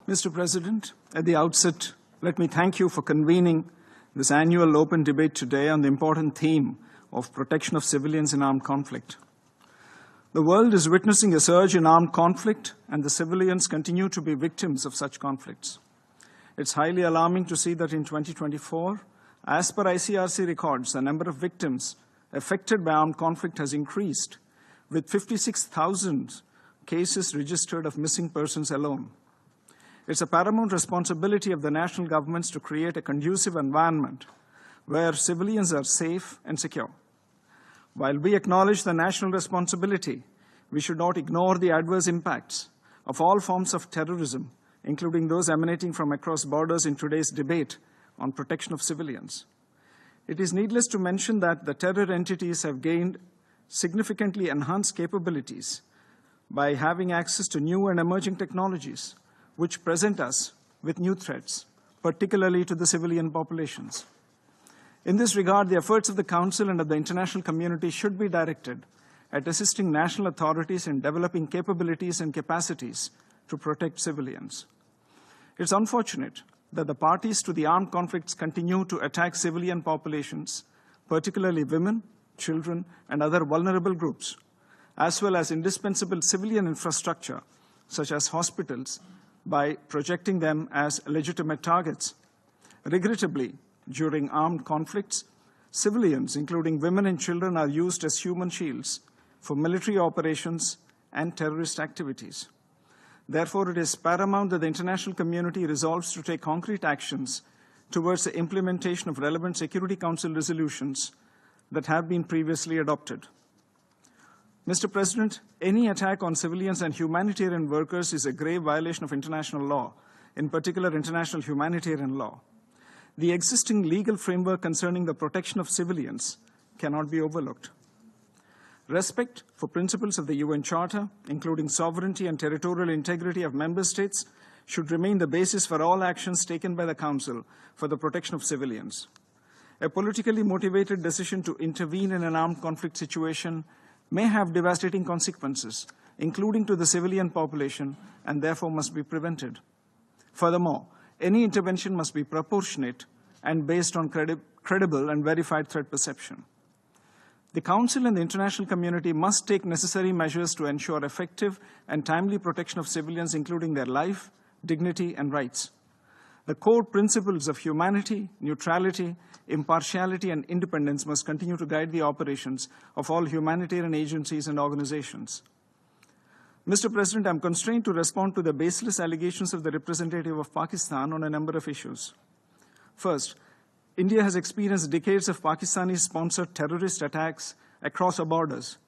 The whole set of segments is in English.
Mr. President, at the outset, let me thank you for convening this annual open debate today on the important theme of protection of civilians in armed conflict. The world is witnessing a surge in armed conflict, and the civilians continue to be victims of such conflicts. It's highly alarming to see that in 2024, as per ICRC records, the number of victims affected by armed conflict has increased, with 56,000 cases registered of missing persons alone. It's a paramount responsibility of the national governments to create a conducive environment where civilians are safe and secure. While we acknowledge the national responsibility, we should not ignore the adverse impacts of all forms of terrorism, including those emanating from across borders in today's debate on protection of civilians. It is needless to mention that the terror entities have gained significantly enhanced capabilities by having access to new and emerging technologies, which present us with new threats, particularly to the civilian populations. In this regard, the efforts of the Council and of the international community should be directed at assisting national authorities in developing capabilities and capacities to protect civilians. It's unfortunate that the parties to the armed conflicts continue to attack civilian populations, particularly women, children, and other vulnerable groups, as well as indispensable civilian infrastructure, such as hospitals, by projecting them as legitimate targets. Regrettably, during armed conflicts, civilians, including women and children, are used as human shields for military operations and terrorist activities. Therefore, it is paramount that the international community resolves to take concrete actions towards the implementation of relevant Security Council resolutions that have been previously adopted. Mr. President, any attack on civilians and humanitarian workers is a grave violation of international law, in particular international humanitarian law. The existing legal framework concerning the protection of civilians cannot be overlooked. Respect for principles of the UN Charter, including sovereignty and territorial integrity of member states, should remain the basis for all actions taken by the Council for the protection of civilians. A politically motivated decision to intervene in an armed conflict situation may have devastating consequences, including to the civilian population, and therefore must be prevented. Furthermore, any intervention must be proportionate and based on credible and verified threat perception. The Council and the international community must take necessary measures to ensure effective and timely protection of civilians, including their life, dignity, and rights. The core principles of humanity, neutrality, impartiality, and independence must continue to guide the operations of all humanitarian agencies and organizations. Mr. President, I am constrained to respond to the baseless allegations of the representative of Pakistan on a number of issues. First, India has experienced decades of Pakistani-sponsored terrorist attacks across our borders.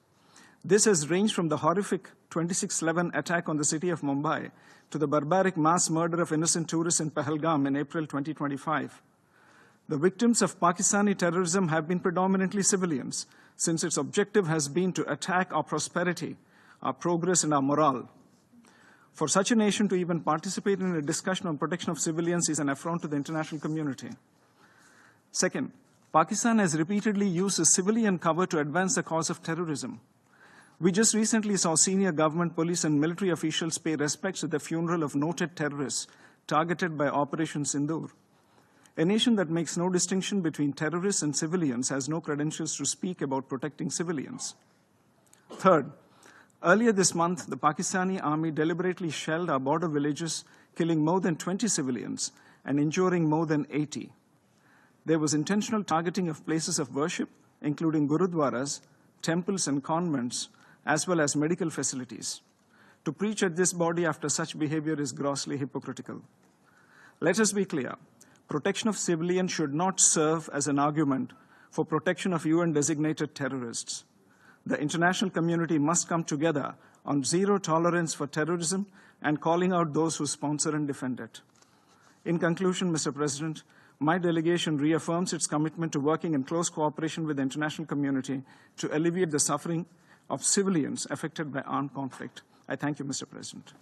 This has ranged from the horrific 26/11 attack on the city of Mumbai to the barbaric mass murder of innocent tourists in Pahalgam in April 2025. The victims of Pakistani terrorism have been predominantly civilians, since its objective has been to attack our prosperity, our progress, and our morale. For such a nation to even participate in a discussion on protection of civilians is an affront to the international community. Second, Pakistan has repeatedly used a civilian cover to advance the cause of terrorism. We just recently saw senior government, police, and military officials pay respects at the funeral of noted terrorists targeted by Operation Sindoor. A nation that makes no distinction between terrorists and civilians has no credentials to speak about protecting civilians. Third, earlier this month, the Pakistani army deliberately shelled our border villages, killing more than 20 civilians and injuring more than 80. There was intentional targeting of places of worship, including gurudwaras, temples, and convents, as well as medical facilities. To preach at this body after such behavior is grossly hypocritical. Let us be clear. Protection of civilians should not serve as an argument for protection of UN-designated terrorists. The international community must come together on zero tolerance for terrorism and calling out those who sponsor and defend it. In conclusion, Mr. President, my delegation reaffirms its commitment to working in close cooperation with the international community to alleviate the suffering of civilians affected by armed conflict. I thank you, Mr. President.